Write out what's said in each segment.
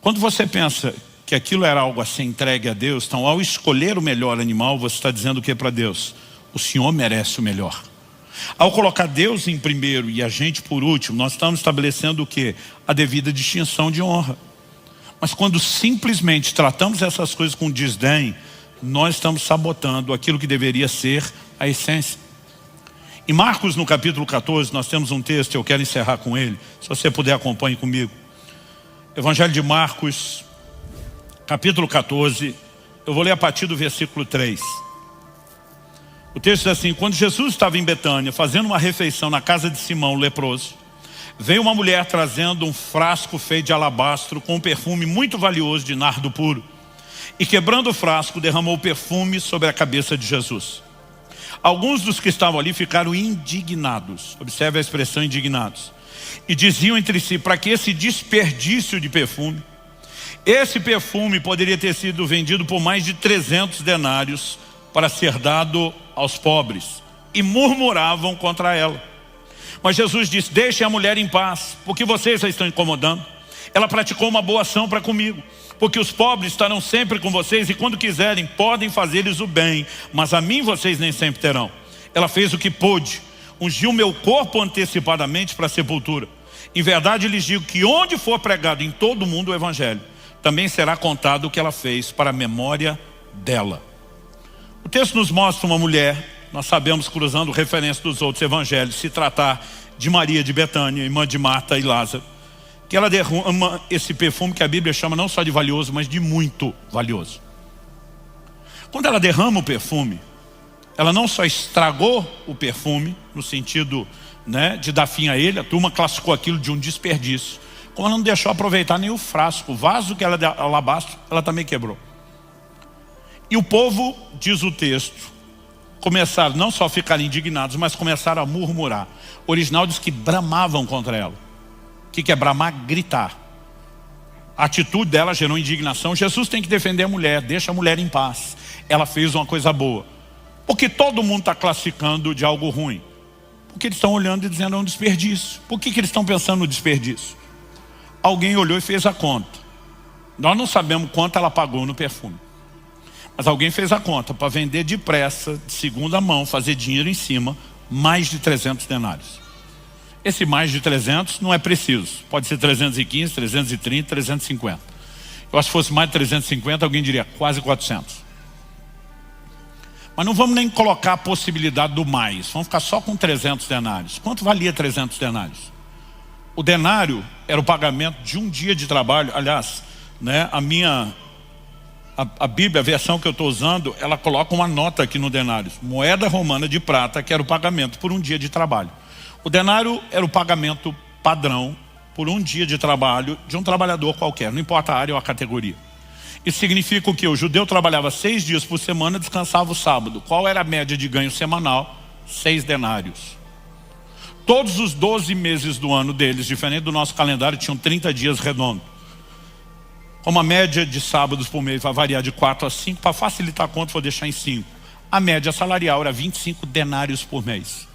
Quando você pensa que aquilo era algo a ser entregue a Deus, então ao escolher o melhor animal, você está dizendo o que para Deus? O Senhor merece o melhor. Ao colocar Deus em primeiro e a gente por último, nós estamos estabelecendo o quê? A devida distinção de honra. Mas quando simplesmente tratamos essas coisas com desdém, nós estamos sabotando aquilo que deveria ser a essência. Em Marcos, no capítulo 14, nós temos um texto, eu quero encerrar com ele. Se você puder, acompanhe comigo. Evangelho de Marcos, capítulo 14, eu vou ler a partir do versículo 3. O texto diz assim: quando Jesus estava em Betânia, fazendo uma refeição na casa de Simão, o leproso, veio uma mulher trazendo um frasco feito de alabastro com um perfume muito valioso de nardo puro. E quebrando o frasco, derramou o perfume sobre a cabeça de Jesus. Alguns dos que estavam ali ficaram indignados. Observe a expressão indignados. E diziam entre si: para que esse desperdício de perfume? Esse perfume poderia ter sido vendido por mais de 300 denários para ser dado aos pobres. E murmuravam contra ela. Mas Jesus disse: deixem a mulher em paz, porque vocês a estão incomodando. Ela praticou uma boa ação para comigo, porque os pobres estarão sempre com vocês e quando quiserem podem fazer-lhes o bem, mas a mim vocês nem sempre terão. Ela fez o que pôde, ungiu meu corpo antecipadamente para a sepultura. Em verdade lhes digo que onde for pregado em todo o mundo o evangelho, também será contado o que ela fez para a memória dela. O texto nos mostra uma mulher, nós sabemos, cruzando referência dos outros evangelhos, se tratar de Maria de Betânia, irmã de Marta e Lázaro, que ela derrama esse perfume que a Bíblia chama não só de valioso, mas de muito valioso. Quando ela derrama o perfume, ela não só estragou o perfume, no sentido, né, de dar fim a ele, a turma classificou aquilo de um desperdício, como ela não deixou aproveitar nem o frasco, o vaso que ela de alabastro, ela também quebrou. E o povo, diz o texto, começaram não só a ficar indignados, mas começaram a murmurar. O original diz que bramavam contra ela. O que é bramar? Gritar. A atitude dela gerou indignação. Jesus tem que defender a mulher, deixa a mulher em paz. Ela fez uma coisa boa. Porque todo mundo está classificando de algo ruim? Porque eles estão olhando e dizendo é um desperdício. Por que eles estão pensando no desperdício? Alguém olhou e fez a conta. Nós não sabemos quanto ela pagou no perfume. Mas alguém fez a conta para vender depressa, de segunda mão, fazer dinheiro em cima, mais de 300 denários. Esse mais de 300 não é preciso. Pode ser 315, 330, 350. Eu acho que se fosse mais de 350, alguém diria quase 400. Mas não vamos nem colocar a possibilidade do mais. Vamos ficar só com 300 denários. Quanto valia 300 denários? O denário era o pagamento de um dia de trabalho. Aliás, né, a Bíblia, a versão que eu estou usando, ela coloca uma nota aqui no denário. Moeda romana de prata, que era o pagamento por um dia de trabalho. O denário era o pagamento padrão por um dia de trabalho de um trabalhador qualquer, não importa a área ou a categoria. Isso significa o que? O judeu trabalhava 6 dias por semana, descansava o sábado. Qual era a média de ganho semanal? 6 denários. Todos os 12 meses do ano deles, diferente do nosso calendário, tinham 30 dias redondos. Uma média de sábados por mês vai variar de 4 a 5, para facilitar a conta vou deixar em 5. A média salarial era 25 denários por mês.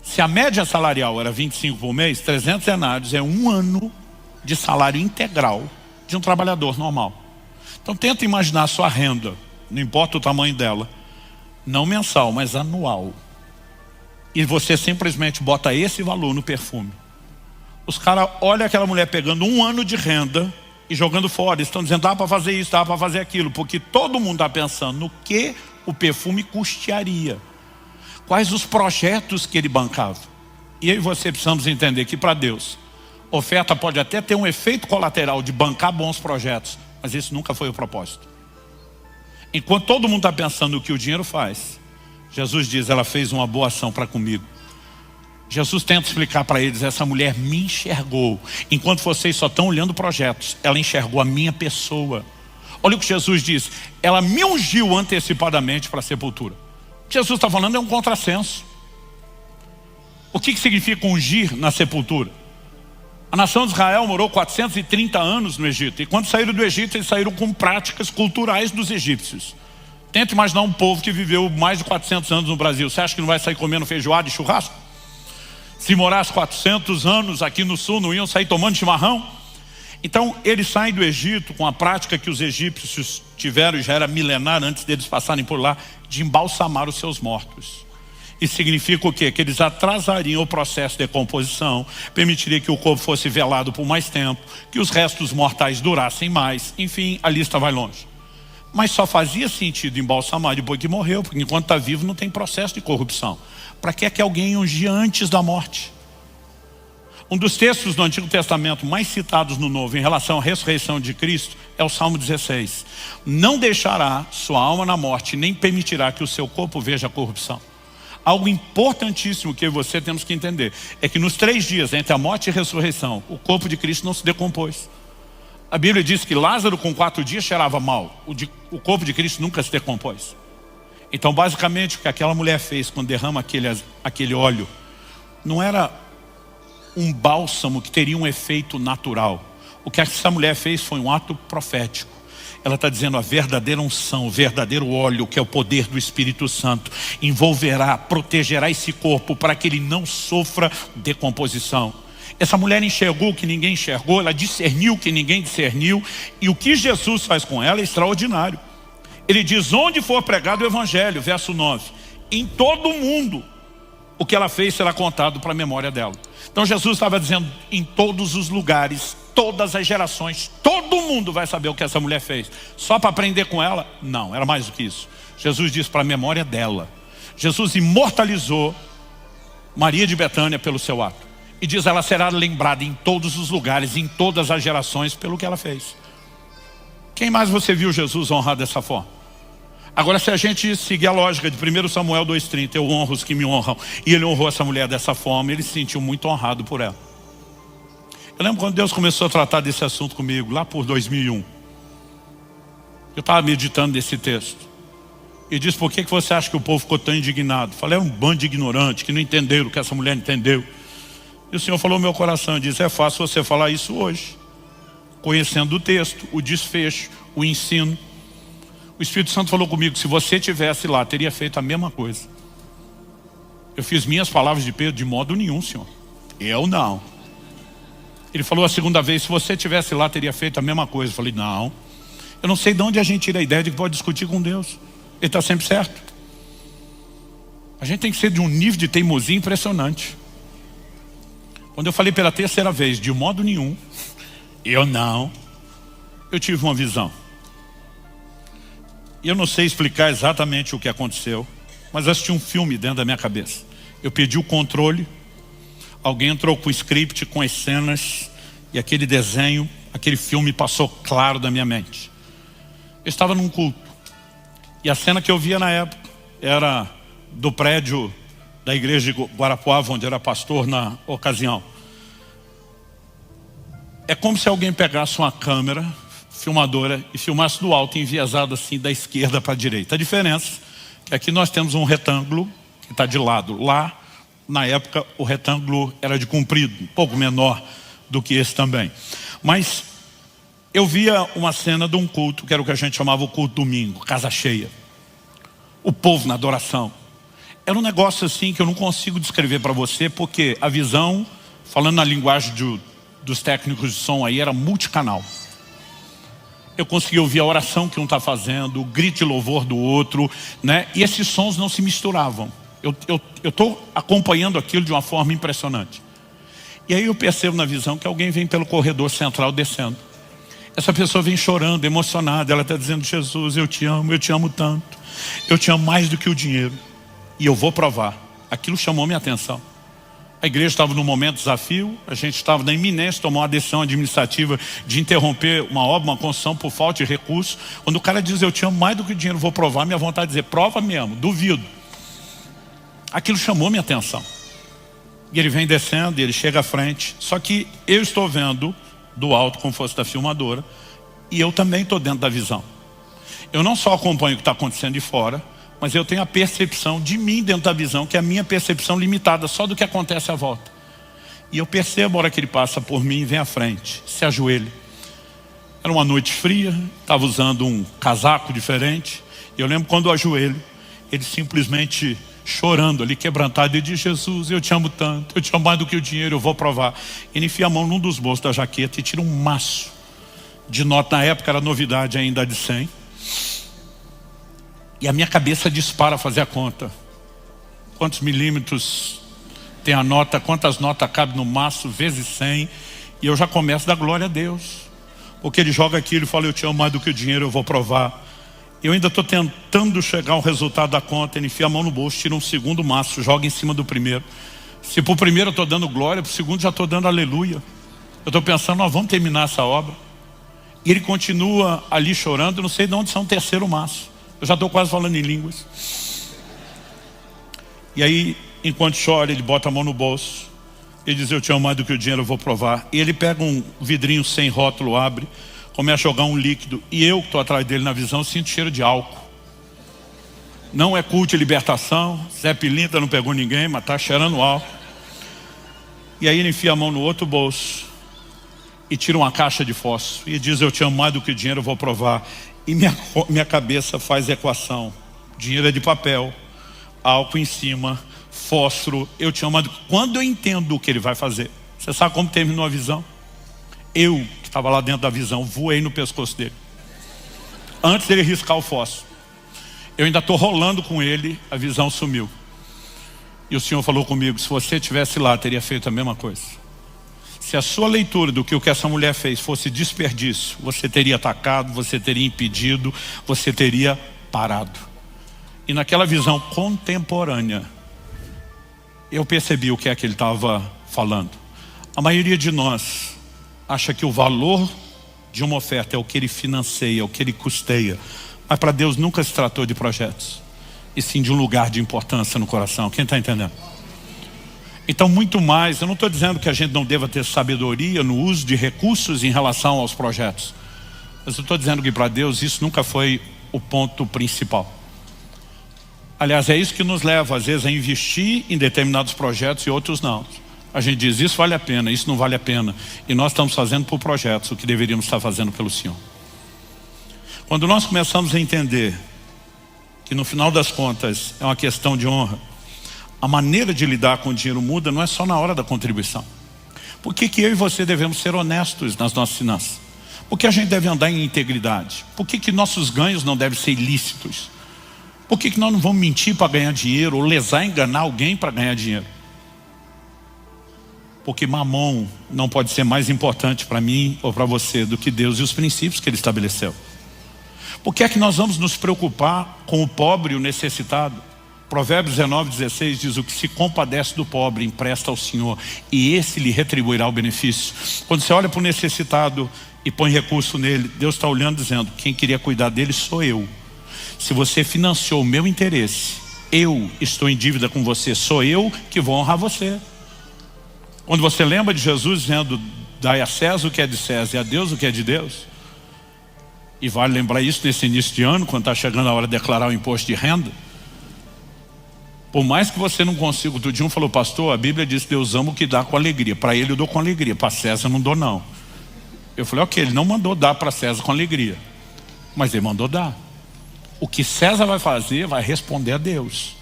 Se a média salarial era 25 por mês, 300 denários é um ano de salário integral de um trabalhador normal. Então tenta imaginar a sua renda, não importa o tamanho dela, não mensal, mas anual. E você simplesmente bota esse valor no perfume. Os caras olham aquela mulher pegando um ano de renda e jogando fora. Estão dizendo, dá para fazer isso, dá para fazer aquilo. Porque todo mundo está pensando no que o perfume custearia. Quais os projetos que ele bancava. E eu e você precisamos entender que para Deus, oferta pode até ter um efeito colateral de bancar bons projetos, mas isso nunca foi o propósito. Enquanto todo mundo está pensando no que o dinheiro faz, Jesus diz, ela fez uma boa ação para comigo. Jesus tenta explicar para eles, essa mulher me enxergou. Enquanto vocês só estão olhando projetos, ela enxergou a minha pessoa. Olha o que Jesus diz, ela me ungiu antecipadamente para a sepultura. O que Jesus está falando é um contrassenso. O que significa ungir na sepultura? A nação de Israel morou 430 anos no Egito. E quando saíram do Egito, eles saíram com práticas culturais dos egípcios. Tenta imaginar um povo que viveu mais de 400 anos no Brasil. Você acha que não vai sair comendo feijoada e churrasco? Se morasse 400 anos aqui no sul, não iam sair tomando chimarrão? Então eles saem do Egito com a prática que os egípcios tiveram, e já era milenar antes deles passarem por lá, de embalsamar os seus mortos. Isso significa o quê? Que eles atrasariam o processo de decomposição, permitiria que o corpo fosse velado por mais tempo, que os restos mortais durassem mais, enfim, a lista vai longe. Mas só fazia sentido embalsamar depois que morreu, porque enquanto está vivo não tem processo de corrupção. Para que alguém ungia antes da morte? Um dos textos do Antigo Testamento mais citados no Novo em relação à ressurreição de Cristo é o Salmo 16. Não deixará sua alma na morte, nem permitirá que o seu corpo veja a corrupção. Algo importantíssimo que você temos que entender é que nos 3 dias entre a morte e a ressurreição, o corpo de Cristo não se decompôs. A Bíblia diz que Lázaro com 4 dias cheirava mal. O corpo de Cristo nunca se decompôs. Então basicamente o que aquela mulher fez quando derrama aquele óleo não era um bálsamo que teria um efeito natural. O que essa mulher fez foi um ato profético. Ela está dizendo a verdadeira unção, o verdadeiro óleo, que é o poder do Espírito Santo, envolverá, protegerá esse corpo para que ele não sofra decomposição. Essa mulher enxergou o que ninguém enxergou, ela discerniu o que ninguém discerniu, e o que Jesus faz com ela é extraordinário. Ele diz, onde for pregado o Evangelho, verso 9, em todo o mundo, o que ela fez será contado para a memória dela. Então Jesus estava dizendo, em todos os lugares, todas as gerações, todo mundo vai saber o que essa mulher fez. Só para aprender com ela? Não, era mais do que isso. Jesus disse para a memória dela. Jesus imortalizou Maria de Betânia pelo seu ato. E diz, ela será lembrada em todos os lugares, em todas as gerações, pelo que ela fez. Quem mais você viu Jesus honrar dessa forma? Agora, se a gente seguir a lógica de 1 Samuel 2,30, eu honro os que me honram, e ele honrou essa mulher dessa forma, ele se sentiu muito honrado por ela. Eu lembro quando Deus começou a tratar desse assunto comigo, lá por 2001. Eu estava meditando nesse texto. E disse, por que você acha que o povo ficou tão indignado? Falei, é um bando de ignorante, que não entenderam o que essa mulher entendeu. E o Senhor falou no meu coração, disse, é fácil você falar isso hoje. Conhecendo o texto, o desfecho, o ensino. O Espírito Santo falou comigo, se você tivesse lá, teria feito a mesma coisa. Eu fiz minhas palavras de Pedro, de modo nenhum, Senhor. Eu não. Ele falou a segunda vez, se você tivesse lá, teria feito a mesma coisa. Eu falei, não. Eu não sei de onde a gente tira a ideia de que pode discutir com Deus. Ele está sempre certo. A gente tem que ser de um nível de teimosia impressionante. Quando eu falei pela terceira vez, de modo nenhum, eu não, eu tive uma visão. E eu não sei explicar exatamente o que aconteceu, mas assisti um filme dentro da minha cabeça. Eu pedi o controle, alguém entrou com o script, com as cenas, e aquele desenho, aquele filme passou claro da minha mente. Eu estava num culto, e a cena que eu via na época era do prédio da igreja de Guarapuava, onde era pastor na ocasião. É como se alguém pegasse uma câmera filmadora e filmasse do alto, enviesado assim da esquerda para a direita. A diferença é que aqui nós temos um retângulo que está de lado. Lá, na época, o retângulo era de comprido, um pouco menor do que esse também. Mas eu via uma cena de um culto, que era o que a gente chamava o culto domingo, casa cheia. O povo na adoração. Era um negócio assim que eu não consigo descrever para você, porque a visão, falando na linguagem dos técnicos de som aí, era multicanal. Eu consegui ouvir a oração que um está fazendo, o grito de louvor do outro, né? E esses sons não se misturavam. Eu estou acompanhando aquilo de uma forma impressionante. E aí eu percebo na visão que alguém vem pelo corredor central descendo. Essa pessoa vem chorando, emocionada. Ela está dizendo, Jesus, eu te amo tanto. Eu te amo mais do que o dinheiro. E eu vou provar. Aquilo chamou minha atenção. A igreja estava num momento de desafio, a gente estava na iminência de tomar uma decisão administrativa de interromper uma obra, uma construção por falta de recurso. Quando o cara diz, eu te amo mais do que o dinheiro, vou provar, minha vontade de dizer, prova mesmo, duvido. Aquilo chamou minha atenção. E ele vem descendo, e ele chega à frente, só que eu estou vendo do alto, como fosse da filmadora, e eu também estou dentro da visão. Eu não só acompanho o que está acontecendo de fora, mas eu tenho a percepção de mim dentro da visão, que é a minha percepção limitada só do que acontece à volta. E eu percebo a hora que ele passa por mim e vem à frente, se ajoelha. Era uma noite fria, estava usando um casaco diferente. E eu lembro quando eu ajoelho, ele simplesmente chorando ali, quebrantado, e diz: Jesus, eu te amo tanto, eu te amo mais do que o dinheiro, eu vou provar. Ele enfia a mão num dos bolsos da jaqueta e tira um maço de nota. Na época era novidade ainda, de 100. E a minha cabeça dispara a fazer a conta. Quantos milímetros tem a nota, quantas notas cabem no maço, vezes 100. E eu já começo a dar glória a Deus. Porque ele joga aquilo e fala: eu te amo mais do que o dinheiro, eu vou provar. Eu ainda estou tentando chegar ao resultado da conta. Ele enfia a mão no bolso, tira um segundo maço, joga em cima do primeiro. Se para o primeiro eu estou dando glória, para o segundo já estou dando aleluia. Eu estou pensando: nós vamos terminar essa obra. E ele continua ali chorando. Eu não sei de onde são o terceiro maço. Eu já estou quase falando em línguas. E aí, enquanto chora, ele bota a mão no bolso. Ele diz: eu te amo mais do que o dinheiro, eu vou provar. E ele pega um vidrinho sem rótulo, abre, começa a jogar um líquido. E eu que estou atrás dele na visão, sinto cheiro de álcool. Não é culto de libertação. Zé Pilinta não pegou ninguém, mas está cheirando álcool. E aí ele enfia a mão no outro bolso e tira uma caixa de fósforo. E diz: eu te amo mais do que o dinheiro, eu vou provar. E minha cabeça faz equação. Dinheiro é de papel, álcool em cima, fósforo, eu te amo. Quando eu entendo o que ele vai fazer, você sabe como terminou a visão? Eu, que estava lá dentro da visão, voei no pescoço dele. Antes dele riscar o fósforo. Eu ainda estou rolando com ele, a visão sumiu. E o Senhor falou comigo: se você estivesse lá, teria feito a mesma coisa. Se a sua leitura do que o que essa mulher fez fosse desperdício, você teria atacado, você teria impedido, você teria parado. E naquela visão contemporânea, eu percebi o que é que ele estava falando. A maioria de nós acha que o valor de uma oferta é o que ele financia, é o que ele custeia. Mas para Deus nunca se tratou de projetos, e sim de um lugar de importância no coração. Quem está entendendo? Então, muito mais, eu não estou dizendo que a gente não deva ter sabedoria no uso de recursos em relação aos projetos. Mas eu estou dizendo que para Deus isso nunca foi o ponto principal. Aliás, é isso que nos leva às vezes a investir em determinados projetos e outros não. A gente diz: isso vale a pena, isso não vale a pena. E nós estamos fazendo por projetos o que deveríamos estar fazendo pelo Senhor. Quando nós começamos a entender que no final das contas é uma questão de honra, a maneira de lidar com o dinheiro muda, não é só na hora da contribuição. Por que eu e você devemos ser honestos nas nossas finanças? Por que a gente deve andar em integridade? Por que nossos ganhos não devem ser ilícitos? Por que nós não vamos mentir para ganhar dinheiro, ou lesar, enganar alguém para ganhar dinheiro? Porque mamon não pode ser mais importante para mim ou para você do que Deus e os princípios que Ele estabeleceu. Por que é que nós vamos nos preocupar com o pobre e o necessitado? Provérbios 19:16 diz: o que se compadece do pobre empresta ao Senhor, e esse lhe retribuirá o benefício. Quando você olha para o necessitado e põe recurso nele, Deus está olhando dizendo: quem queria cuidar dele sou eu. Se você financiou o meu interesse, eu estou em dívida com você, sou eu que vou honrar você. Quando você lembra de Jesus dizendo: dai a César o que é de César e a Deus o que é de Deus. E vale lembrar isso nesse início de ano, quando está chegando a hora de declarar o imposto de renda. Por mais que você não consiga, outro dia falou: pastor, a Bíblia diz que Deus ama o que dá com alegria. Para ele eu dou com alegria, para César eu não dou não. Eu falei: ok, ele não mandou dar para César com alegria, mas ele mandou dar. O que César vai fazer, vai responder a Deus.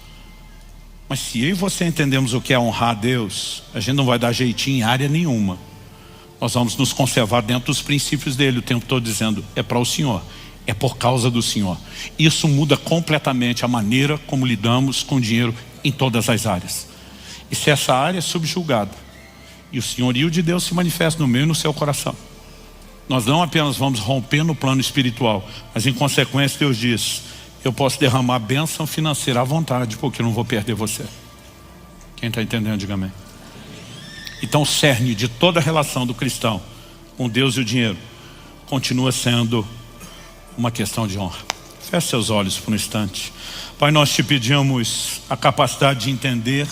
Mas se eu e você entendemos o que é honrar a Deus, a gente não vai dar jeitinho em área nenhuma. Nós vamos nos conservar dentro dos princípios dele o tempo todo, dizendo: é para o Senhor, é por causa do Senhor. Isso muda completamente a maneira como lidamos com o dinheiro em todas as áreas. E se essa área é subjugada e o senhorio de Deus se manifesta no meu e no seu coração, nós não apenas vamos romper no plano espiritual, mas em consequência Deus diz: eu posso derramar bênção financeira à vontade, porque eu não vou perder você. Quem está entendendo, diga amém. Então o cerne de toda a relação do cristão com Deus e o dinheiro continua sendo uma questão de honra. Feche seus olhos por um instante. Pai, nós te pedimos a capacidade de entender,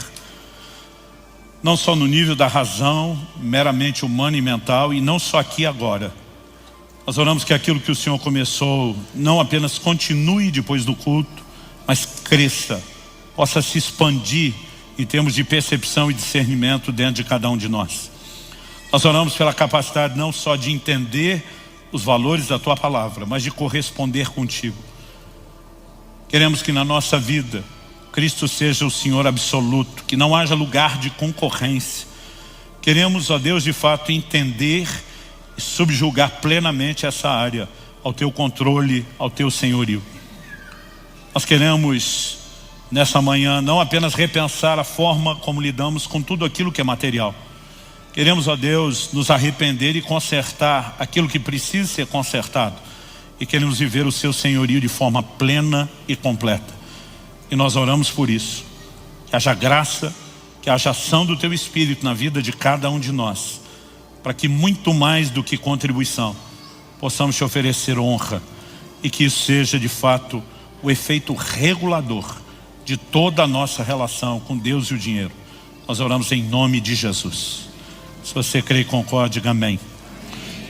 não só no nível da razão meramente humana e mental, e não só aqui e agora. Nós oramos que aquilo que o Senhor começou não apenas continue depois do culto, mas cresça, possa se expandir em termos de percepção e discernimento dentro de cada um de nós. Nós oramos pela capacidade não só de entender os valores da Tua palavra, mas de corresponder contigo. Queremos que na nossa vida Cristo seja o Senhor absoluto, que não haja lugar de concorrência. Queremos, ó Deus, de fato entender e subjugar plenamente essa área ao teu controle, ao teu senhorio. Nós queremos, nessa manhã, não apenas repensar a forma como lidamos com tudo aquilo que é material. Queremos, ó Deus, nos arrepender e consertar aquilo que precisa ser consertado. E queremos viver o seu senhorio de forma plena e completa. E nós oramos por isso. Que haja graça, que haja ação do teu Espírito na vida de cada um de nós. Para que muito mais do que contribuição, possamos te oferecer honra. E que isso seja de fato o efeito regulador de toda a nossa relação com Deus e o dinheiro. Nós oramos em nome de Jesus. Se você crê e concorda, diga amém.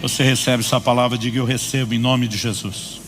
Você recebe essa palavra, diga eu recebo em nome de Jesus.